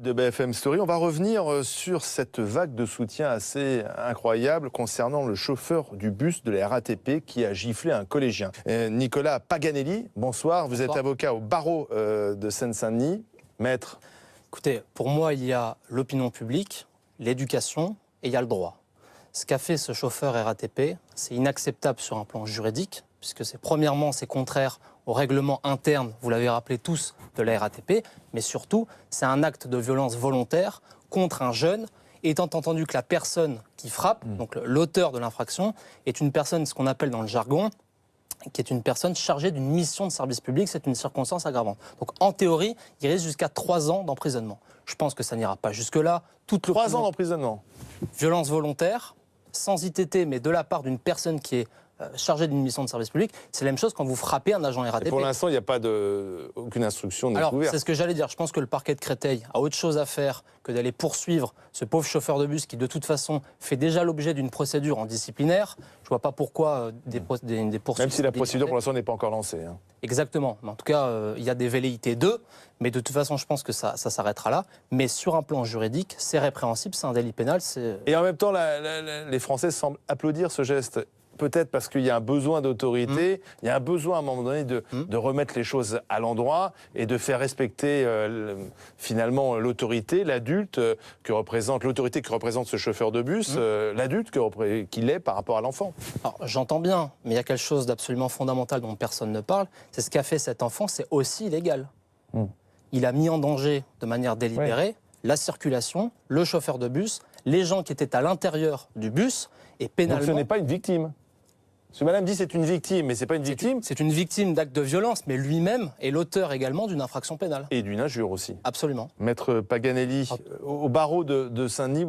De BFM Story, on va revenir sur cette vague de soutien assez incroyable concernant le chauffeur du bus de la RATP qui a giflé un collégien. Nicolas Paganelli, bonsoir, vous êtes avocat au barreau de Seine-Saint-Denis. Maître. Écoutez, pour moi, il y a l'opinion publique, l'éducation et il y a le droit. Ce qu'a fait ce chauffeur RATP, c'est inacceptable sur un plan juridique, puisque premièrement, c'est contraire au règlement interne, vous l'avez rappelé tous, de la RATP, mais surtout, c'est un acte de violence volontaire contre un jeune, étant entendu que la personne qui frappe, donc l'auteur de l'infraction, est une personne, ce qu'on appelle dans le jargon, qui est une personne chargée d'une mission de service public, c'est une circonstance aggravante. Donc en théorie, il risque jusqu'à 3 ans d'emprisonnement. Je pense que ça n'ira pas jusque-là. 3 ans d'emprisonnement. Violence volontaire, sans ITT, mais de la part d'une personne qui est chargée d'une mission de service public, c'est la même chose quand vous frappez un agent RATP. Et pour l'instant, il n'y a pas aucune instruction n'est Alors, ouverte. c'est ce que j'allais dire. Je pense que le parquet de Créteil a autre chose à faire que d'aller poursuivre ce pauvre chauffeur de bus qui, de toute façon, fait déjà l'objet d'une procédure en disciplinaire. Je ne vois pas pourquoi des poursuites... Même si la procédure, pour l'instant, n'est pas encore lancée. Hein. Exactement. En tout cas, il y a des velléités d'eux, mais de toute façon, je pense que ça s'arrêtera là. Mais sur un plan juridique, c'est répréhensible, c'est un délit pénal. Et en même temps, les Français semblent applaudir ce geste. Peut-être parce qu'il y a un besoin d'autorité, il y a un besoin à un moment donné de remettre les choses à l'endroit et de faire respecter finalement l'autorité, l'adulte que représente, l'autorité que représente ce chauffeur de bus, l'adulte qu'il est par rapport à l'enfant. Alors j'entends bien, mais il y a quelque chose d'absolument fondamental dont personne ne parle, c'est ce qu'a fait cet enfant, c'est aussi illégal. Il a mis en danger de manière délibérée la circulation, le chauffeur de bus, les gens qui étaient à l'intérieur du bus et pénalement... Donc ce n'est pas une victime. Parce que madame dit c'est une victime, mais c'est pas une victime. C'est une victime d'actes de violence, mais lui-même est l'auteur également d'une infraction pénale. Et d'une injure aussi. Absolument. Maître Paganelli, au barreau de Saint-Denis,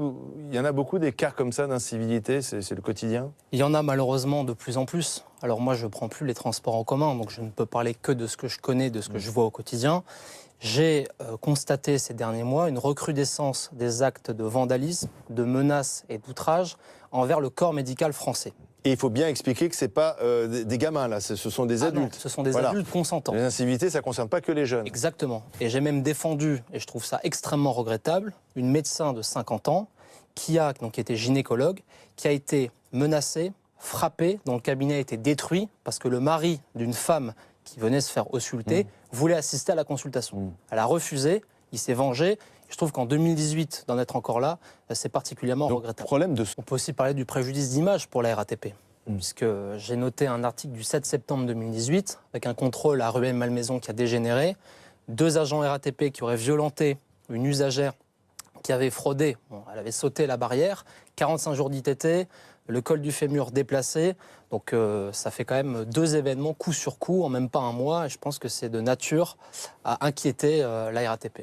il y en a beaucoup des cas comme ça d'incivilité, c'est le quotidien? Il y en a malheureusement de plus en plus. Alors moi je ne prends plus les transports en commun, donc je ne peux parler que de ce que je connais, de ce que je vois au quotidien. J'ai constaté ces derniers mois une recrudescence des actes de vandalisme, de menaces et d'outrage envers le corps médical français. Et il faut bien expliquer que ce n'est pas des gamins, là, ce sont des adultes. Non, ce sont des adultes consentants. Les incivilités, ça ne concerne pas que les jeunes. Exactement. Et j'ai même défendu, et je trouve ça extrêmement regrettable, une médecin de 50 ans qui était gynécologue, qui a été menacée, frappée, dont le cabinet a été détruit parce que le mari d'une femme qui venait se faire ausculter voulait assister à la consultation. Elle a refusé, il s'est vengé. Je trouve qu'en 2018, d'en être encore là, c'est particulièrement regrettable. On peut aussi parler du préjudice d'image pour la RATP, puisque j'ai noté un article du 7 septembre 2018, avec un contrôle à Rueil-Malmaison qui a dégénéré, 2 agents RATP qui auraient violenté une usagère qui avait fraudé, elle avait sauté la barrière, 45 jours d'ITT, le col du fémur déplacé, donc ça fait quand même 2 événements coup sur coup en même pas un mois, et je pense que c'est de nature à inquiéter la RATP.